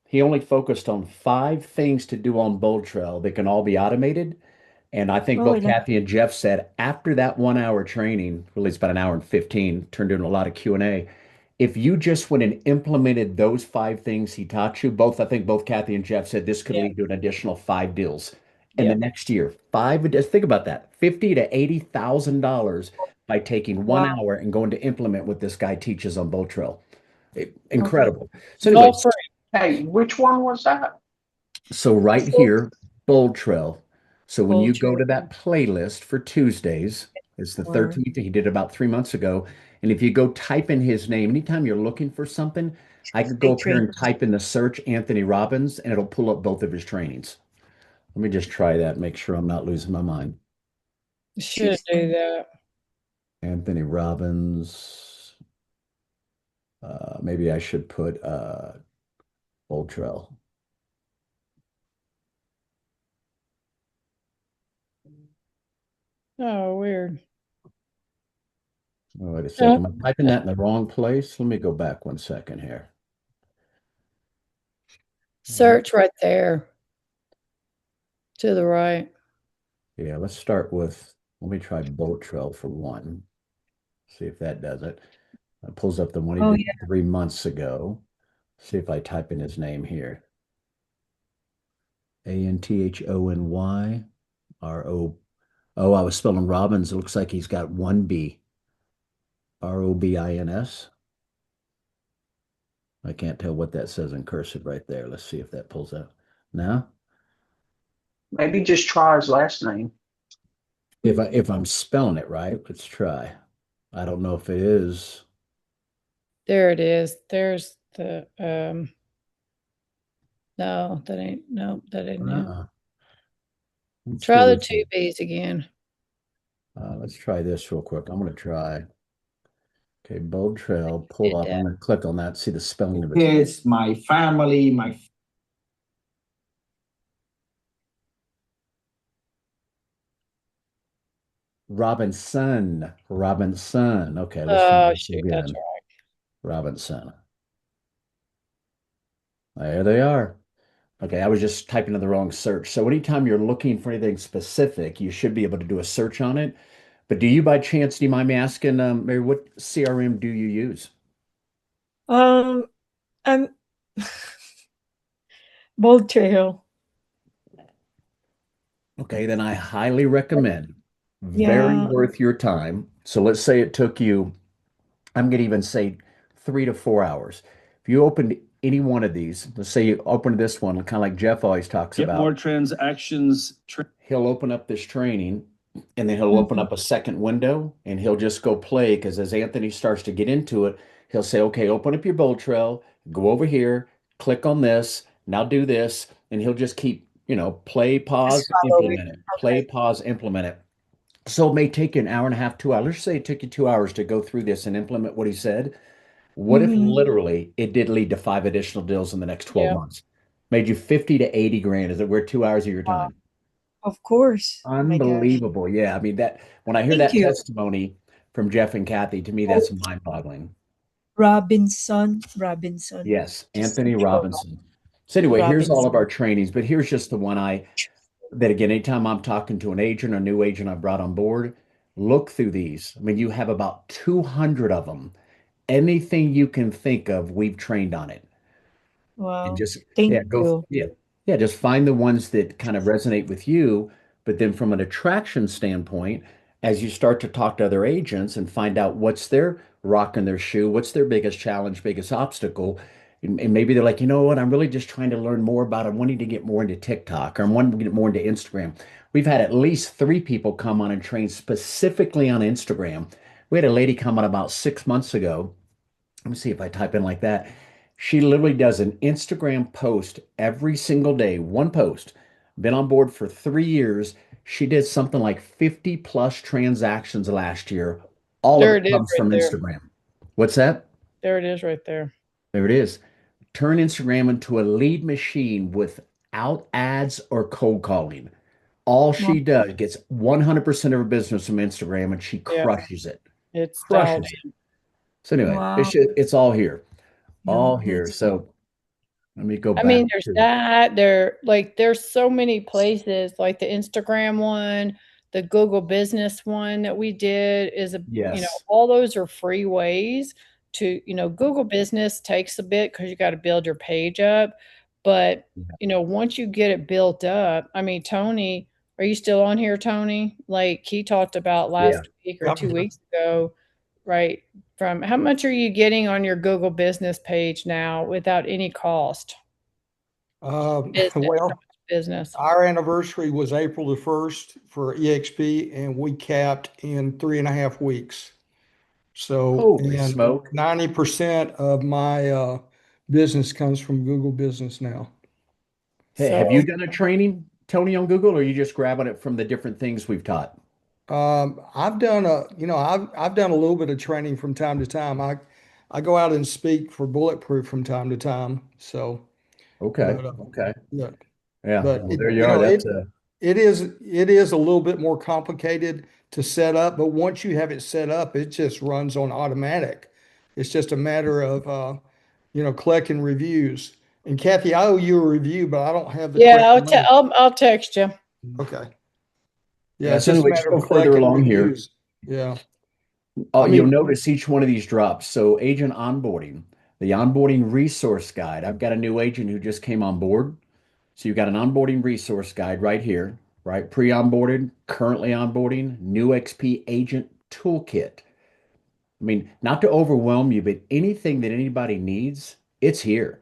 he only focused on 5 things to do on Bold Trail that can all be automated. And I think Oh, I both like. Kathy and Jeff said after that 1 hour training, really it's about an hour and 15, turned into a lot of Q&A. If you just went and implemented those 5 things he taught you, I think both Kathy and Jeff said this could Yeah. lead to an additional 5 deals in the Yeah. next year. Just think about that, 50 to $80,000 by taking one Wow. hour and going to implement what this guy teaches on Boat Trail. Okay. Incredible. So It's all anyway, free. Hey, which one was that? so right So here, Bold Trail. So when you go culture to that playlist for Tuesdays, it's the or 13th. He did it about 3 months ago. And if you go type in his name, anytime you're looking for something, I could go they up here train. and type in the search Anthony Robbins, and it'll pull up both of his trainings. Let me just try that, make sure I'm not losing my mind. Should do that. Anthony Robbins. Maybe I should put Bold Trail. Oh, weird. Oh, wait a Uh, second. Am I typing that in the wrong place? Let me go back 1 second here. Search right there to the right. Yeah, let's start with, let me try Boat Trail for one. See if that does it. It pulls up the one he Oh did yeah. 3 months ago. See if I type in his name here. Anthony Oh, I was spelling Robbins. It looks like he's got one B. Robins. I can't tell what that says in cursive right there. Let's see if that pulls up. No? Maybe just try his last name. if I'm spelling it right, let's try. I don't know if it is. There it is. There's the no, that ain't it. Uh-uh. Let's do Try the this two one. B's again. Let's try this real quick. I'm going to try. Okay, Bold Trail, pull Did up. I'm that. going to click on that, see the spelling of it. Kids, my family, my Robinson. Robinson. Okay, let's try Oh this shoot, that's again. right. Robinson. There they are. Okay, I was just typing in the wrong search. So anytime you're looking for anything specific, you should be able to do a search on it. But do you by chance, do you mind me asking, Mary, what CRM do you use? Um, I'm Bold Trail. Okay, then I highly recommend. Very Yeah. worth your time. So let's say it took you, I'm going to even say 3 to 4 hours. If you opened any one of these, let's say you opened this one, kind of like Jeff always talks get more about, transactions. he'll open up this training and then he'll open Mhm. up a second window and he'll just go play because as Anthony starts to get into it, he'll say, okay, open up your bold trail, go over here, click on this, now do this, and he'll just keep, play, Just pause, follow it. implement it, play, Okay. pause, implement it. So it may take you an hour and a half, 2 hours. Let's say it took you 2 hours to go through this and implement what he said. What if Mm-hmm. literally it did lead to 5 additional deals in the next 12 Yeah. months? Made you 50 to 80 grand. Is it worth 2 hours of your Wow. time? Of course. Oh my gosh. Unbelievable. Yeah. I mean, that when I hear Thank that you. testimony from Jeff and Kathy, to me, Oh, that's mind-boggling. Robinson. Yes, Just Anthony search for Robinson. So anyway, here's all Robinson. of our trainings, but here's just the one that again, anytime I'm talking to an agent, a new agent I brought on board, look through these. I mean, you have about 200 of them. Anything you can think of, we've trained on it. And Wow. just, Thank yeah, you. yeah, just find the ones that kind of resonate with you. But then from an attraction standpoint, as you start to talk to other agents and find out what's their rock in their shoe, what's their biggest challenge, biggest obstacle, and maybe they're like, you know what, I'm really just trying to learn more about, I'm wanting to get more into TikTok or I'm wanting to get more into Instagram. We've had at least 3 people come on and train specifically on Instagram. We had a lady come on about 6 months ago. Let me see if I type in like that. She literally does an Instagram post every single day, one post. Been on board for 3 years. She did something like 50 plus transactions last year. All of There it it is comes right from there. Instagram. What's that? There it is right there. There it is. Turn Instagram into a lead machine without ads or cold calling. All Wow. she does gets 100% of her business from Instagram and she Yeah, crushes it. it's dialed Crushes it. in. So anyway, Wow. it's all here. Yeah, All here. that's So let me go I back mean, there's to that. There's so many places, like the Instagram one, the Google Business one that we did yes. all those are free ways to, Google Business takes a bit because you got to build your page up. But, once you get it built up, I mean, Tony, are you still on here, Tony? Like he talked about Yeah. last week or I'm two here. weeks ago, right? From how much are you getting on your Google Business page now without any cost? Business, how Well, much business? our anniversary was April the 1st for EXP, and we capped in 3.5 weeks. So, Holy and smoke. 90% of my business comes from Google Business now. Hey, So have you done a training, Tony, on Google, or are you just grabbing it from the different things we've taught? I've done I've done a little bit of training from time to time. I go out and speak for Bulletproof from time to time. So, Okay. but Okay. yeah, Yeah. but Well, there you are. That's a it is a little bit more complicated to set up, but once you have it set up, it just runs on automatic. It's just a matter of collecting reviews. And Kathy, I owe you a review, but I don't have the yeah, correct money. I'll text you. Okay. Yeah, yeah. it's So just a anyway, just matter of go further collecting along here. reviews. Yeah. Oh, I you'll mean, notice each one of these drops. So agent onboarding, the onboarding resource guide. I've got a new agent who just came on board. So you've got an onboarding resource guide right here, right? Pre-onboarded, currently onboarding, new XP agent toolkit. I mean, not to overwhelm you, but anything that anybody needs, it's here.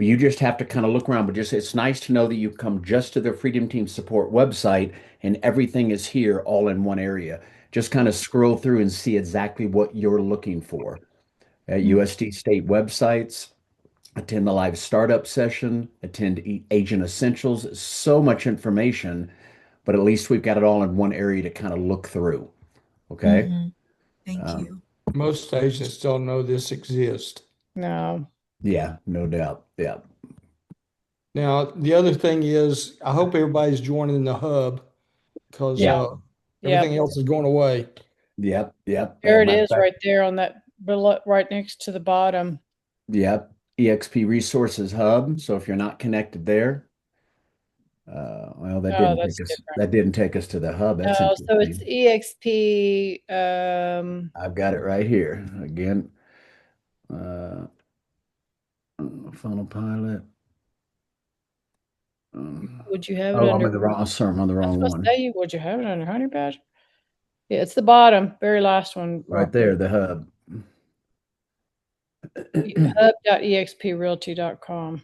But you just have to kind of look around. But just it's nice to know that you come just to the Freedom Team Support website and everything is here all in one area. Just kind of scroll through and see exactly what you're looking for at Mm. USD state websites. Attend the live startup session, attend Agent Essentials. So much information, but at least we've got it all in one area to kind of look through. Okay. Mm-hmm. Thank Um, you. Most agents don't know this exists. No. yeah, no doubt. Yeah. Now, the other thing is, I hope everybody's joining the hub because Yeah. everything Yep. else is going away. Yep. Yep. There it Matter of is fact, right there on that below, right next to the bottom. yep. EXP Resources Hub. So if you're not connected there, well, Oh, that's different. that didn't take us to the hub. That's No, so it's interesting. EXP. I've got it right here. Again, uh, funnel pilot. Would you have it Oh, I'm under? in the wrong, sorry, I'm on the I was wrong supposed to one. say you. Would you have it under Honey Badger? Yeah, it's the bottom, very last one, Right there, the hub. hub.exprealty.com.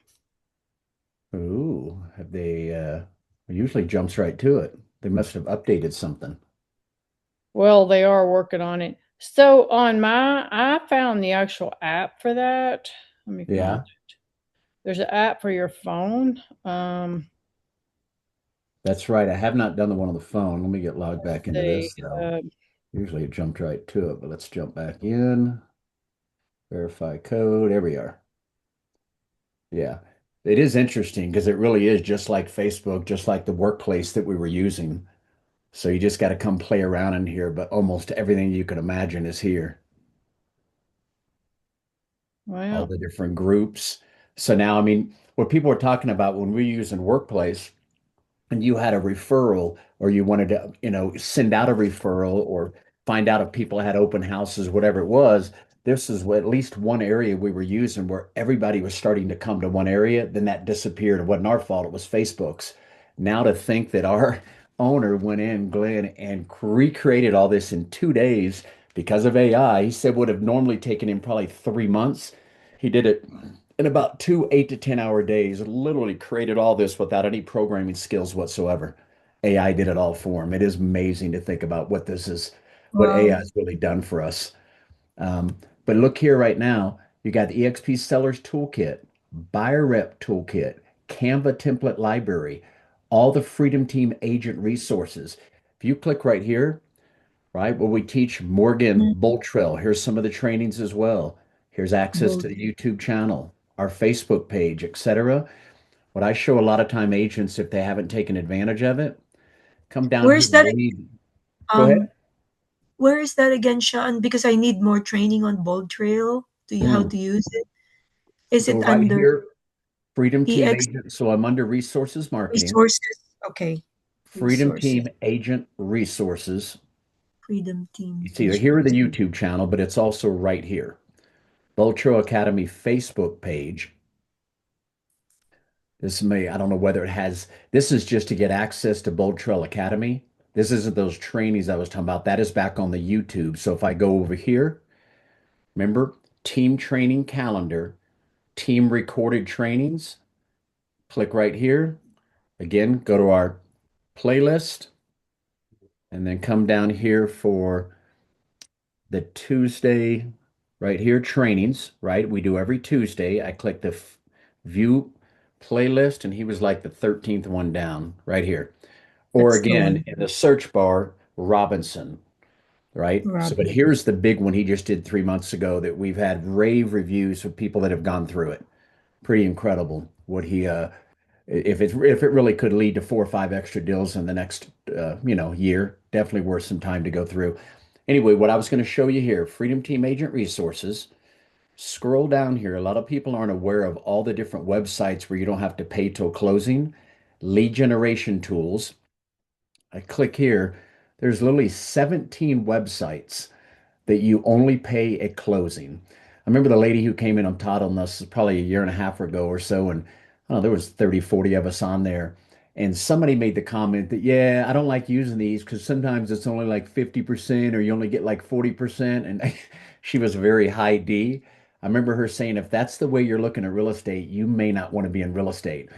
Ooh, have they it usually jumps right to it. They must have updated something. Well, they are working on it. So on I found the actual app for that. Let me find Yeah, it. There's an app for your phone. that's right. I have not done the one on the phone. Let me get logged Let's back into see. this though. Usually it jumped right to it, but let's jump back in. Verify code. There we are. Yeah. It is interesting because it really is just like Facebook, just like the workplace that we were using. So you just got to come play around in here, but almost everything you can imagine is here. All Well, the different groups. So now, I mean, what people are talking about when we're using workplace, and you had a referral or you wanted to, send out a referral or find out if people had open houses, whatever it was, this is at least one area we were using where everybody was starting to come to one area. Then that disappeared. It wasn't our fault. It was Facebook's. Now to think that our owner went in, Glenn, and recreated all this in 2 days because of AI, he said would have normally taken him probably 3 months. He did it in about two 8 to 10 hour days, literally created all this without any programming skills whatsoever. AI did it all for him. It is amazing to think about what AI Wow. has really done for us. Um, but look here right now, you got the EXP Sellers Toolkit, Buyer Rep Toolkit, Canva Template Library, all the Freedom Team agent resources. If you click right here, right? Well, we teach Morgan Mm. Bolt Trail. Here's some of the trainings as well. Here's access Bold. to the YouTube channel, our Facebook page, etc. What I show a lot of time agents, if they haven't taken advantage of it, come down Where here is and that? read. Go ahead. Um, where is that again, Sean? Because I need more training on Bold Trail. Do you how Mm. to use it? Is Go it right under here, Freedom Team EX Agent. So I'm under Resources Marketing, resources? Okay, Freedom resources, Team Agent Resources. Freedom Team It's either Agent here or the Resources. YouTube channel, but it's also right here. Boltro Academy Facebook page. I don't know whether it has, this is just to get access to Bold Trail Academy. This isn't those trainings I was talking about. That is back on the YouTube. So if I go over here, remember, team training calendar, team recorded trainings, click right here. Again, go to our playlist and then come down here for the Tuesday right here trainings, right? We do every Tuesday. I click the view playlist and he was like the 13th one down right here. Or That's the again, one. in the search bar, Robinson, right? So, but Robin. here's the big one he just did 3 months ago that we've had rave reviews of people that have gone through it. Pretty incredible what if it really could lead to 4 or 5 extra deals in the next year, definitely worth some time to go through. Anyway, what I was going to show you here, Freedom Team Agent Resources. Scroll down here. A lot of people aren't aware of all the different websites where you don't have to pay till closing. Lead generation tools. I click here. There's literally 17 websites that you only pay at closing. I remember the lady who came in on Todd on this probably a year and a half ago or so, and I don't know, there was 30, 40 of us on there. And somebody made the comment that, yeah, I don't like using these because sometimes it's only like 50% or you only get like 40%. And she was very high D. I remember her saying, if that's the way you're looking at real estate, you may not want to be in real estate.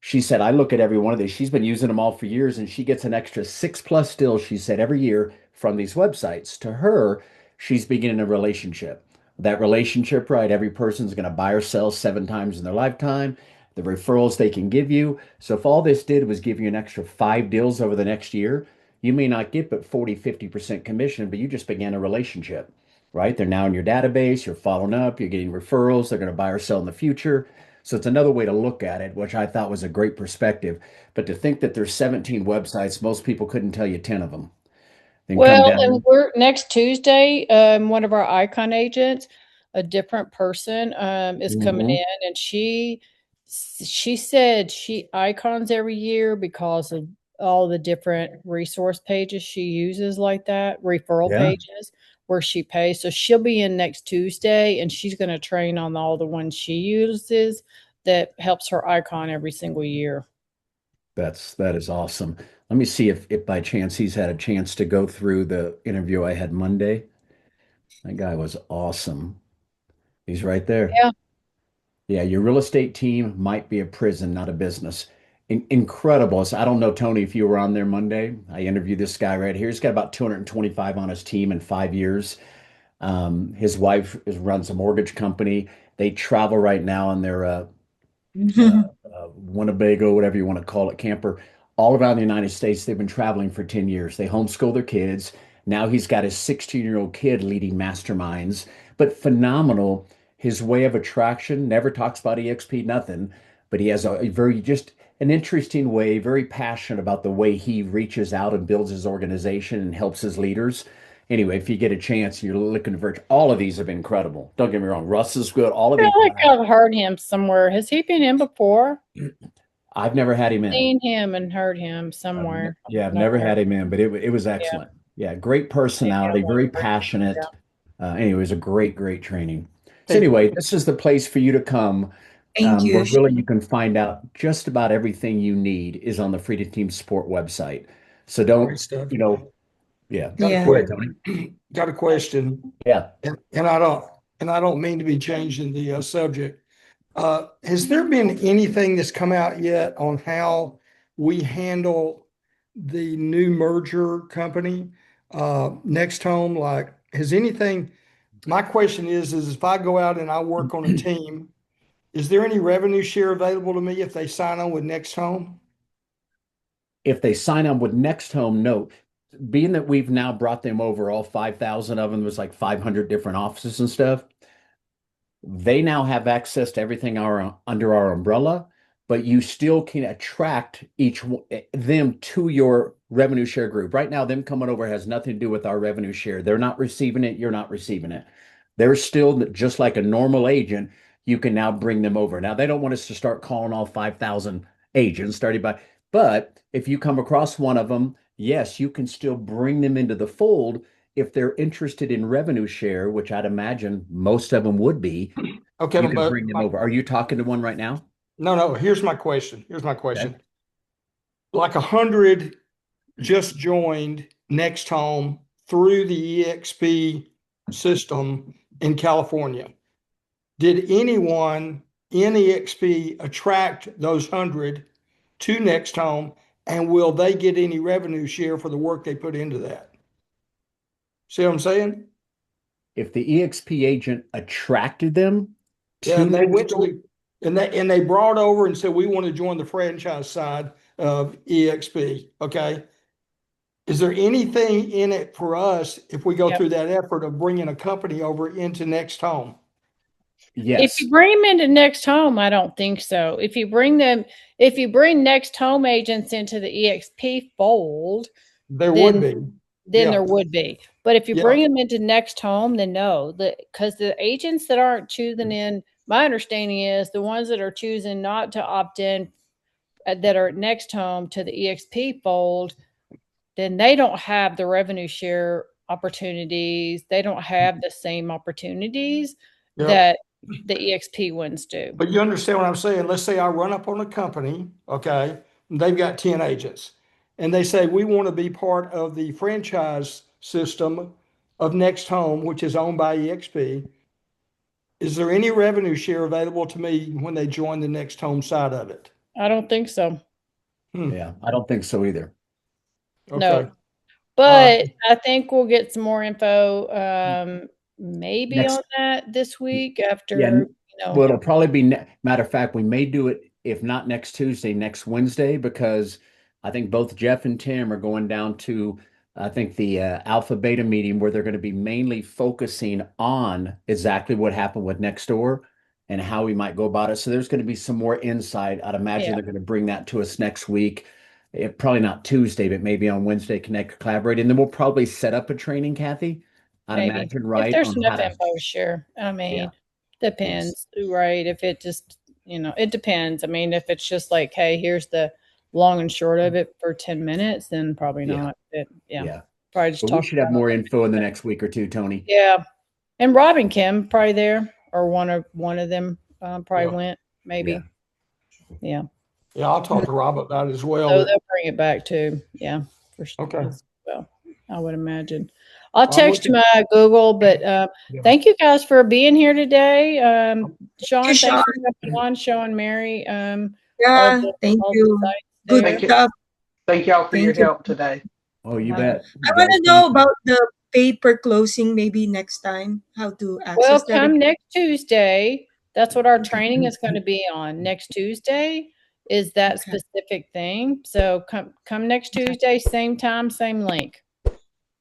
She said, I look at every one of these. She's been using them all for years and she gets an extra 6+ deals, she said, every year from these websites. To her, she's beginning a relationship. That relationship, right? Every person's going to buy or sell 7 times in their lifetime. The referrals they can give you. So if all this did was give you an extra 5 deals over the next year, you may not get but 40, 50% commission, but you just began a relationship, right? They're now in your database, you're following up, you're getting referrals, they're going to buy or sell in the future. So it's another way to look at it, which I thought was a great perspective. But to think that there's 17 websites, most people couldn't tell you 10 of them. Then come Well, and down. we're next Tuesday, one of our icon agents, a different person, is coming Mhm. in, and she said she icons every year because of all the different resource pages she uses like that, referral Yeah, pages where she pays. So she'll be in next Tuesday, and she's going to train on all the ones she uses that helps her icon every single year. that is awesome. Let me see if by chance he's had a chance to go through the interview I had Monday. That guy was awesome. He's right there. Yeah. Yeah, your real estate team might be a prison, not a business. Incredible. So I don't know, Tony, if you were on there Monday. I interviewed this guy right here. He's got about 225 on his team in 5 years. His wife runs a mortgage company. They travel right now on their Winnebago, whatever you want to call it, camper, all around the United States. They've been traveling for 10 years. They homeschool their kids. Now he's got his 16-year-old kid leading masterminds, but phenomenal. His way of attraction never talks about EXP, nothing, but he has a very just an interesting way, very passionate about the way he reaches out and builds his organization and helps his leaders. Anyway, if you get a chance, you're looking to virtual. All of these have been incredible. Don't get me wrong. Russ is good. All of I these feel like guys. I've heard him somewhere. Has he been in before? I've never had him in. Seen him and heard him somewhere. Yeah, I've Not never very. had him in, but it was Yeah, excellent. Yeah, great maybe I personality, very wonder. Yeah. passionate. Anyway, it was a great training. So Hey, anyway, this is the place for you to come, Thank where you. really you can find out just about everything you need is on the Freedom Team Sport website. So great don't, stuff. yeah. Got a Yeah. Go ahead, question. Tony. Got a question, Yeah. and I don't mean to be changing the subject. Has there been anything that's come out yet on how we handle the new merger company, Next Home? Like, has anything? My question is if I go out and I work on a team, is there any revenue share available to me if they sign on with Next Home? If they sign on with Next Home, no. Being that we've now brought them over, all 5,000 of them, there's like 500 different offices and stuff. They now have access to everything under our umbrella, but you still can attract them to your revenue share group. Right now, them coming over has nothing to do with our revenue share. They're not receiving it. You're not receiving it. They're still just like a normal agent. You can now bring them over. Now, they don't want us to start calling all 5,000 agents starting by, but if you come across one of them, yes, you can still bring them into the fold if they're interested in revenue share, which I'd imagine most of them would be. Okay, You can but bring them over. Are you talking to one right now? no. Here's my question. Okay. Like 100 just joined Next Home through the EXP system in California. Did anyone in EXP attract those 100 to Next Home, and will they get any revenue share for the work they put into that? See what I'm saying? If the EXP agent attracted them Yeah, to and they Next went to Home, they brought over and said we want to join the franchise side of EXP. Okay. Is there anything in it for us if we go Yep. through that effort of bringing a company over into Next Home? If yes. you bring them into Next Home, I don't think so. If you bring Next Home agents into the EXP fold, There would then be. then Yeah. there would be. But if you Yeah. bring them into Next Home, then no. Because the agents that aren't choosing in, my understanding is the ones that are choosing not to opt in, that are at Next Home to the EXP fold, then they don't have the revenue share opportunities. They don't have the same opportunities Yeah. that the EXP ones do. But you understand what I'm saying? Let's say I run up on a company, okay, and they've got 10 agents, and they say, we want to be part of the franchise system of Next Home, which is owned by EXP. Is there any revenue share available to me when they join the next home side of it? I don't think so. Yeah, I don't think so either. No. Okay. But I think we'll get some more info, maybe Next, on that this week yeah, after, well, it'll probably be, matter of fact, we may do it, if not next Tuesday, next Wednesday, because I think both Jeff and Tim are going down to, I think, the Alpha Beta meeting where they're going to be mainly focusing on exactly what happened with Nextdoor and how we might go about it. So there's going to be some more insight. I'd imagine Yeah. they're going to bring that to us next week. Probably not Tuesday, but maybe on Wednesday, Connect, Collaborate. And then we'll probably set up a training, Kathy, I'd maybe. imagine, If right? there's On enough how to, info to share. I mean, yes. depends, right? If it just, it depends. I mean, if it's just like, hey, here's the long and short of it for 10 minutes, then probably Yeah. not. Yeah. Probably just But talk we should have about more it. info in the next week or two, Tony. Yeah. And Rob and Kim probably there, or one of them probably Yeah. went, maybe. Yeah. Yeah, I'll talk to Rob about it as well. So they'll bring it back too. Yeah. For sure. Okay. Well, I would imagine. I'll I'm text you looking- my Google, but Yeah. thank you guys for being here today. Sean, thanks Sean. for coming on, showing Mary. Yeah, thank all the you. sites Good there. Thank you. stuff. Thank y'all for your Thank you. help today. Oh, you Wow. bet. I want to know about the paper closing maybe next time, how to Well, access that. come next Tuesday. That's what our training is going to be on. Next Tuesday is that Okay. specific thing. So come next Tuesday, same time, same link.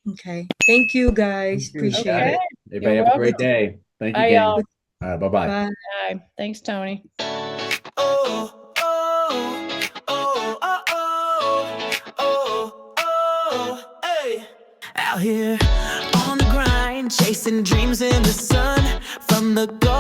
Okay. Thank you, guys. Thank you. Appreciate Okay. it. Everybody You're have a great welcome. day. Thank you, Bye, gang. y'all. All right, bye-bye. Bye. Bye. Thanks, Tony. Oh, oh, oh, oh, oh, oh, oh, hey. Out here on the grind, chasing dreams in the sun. From the garden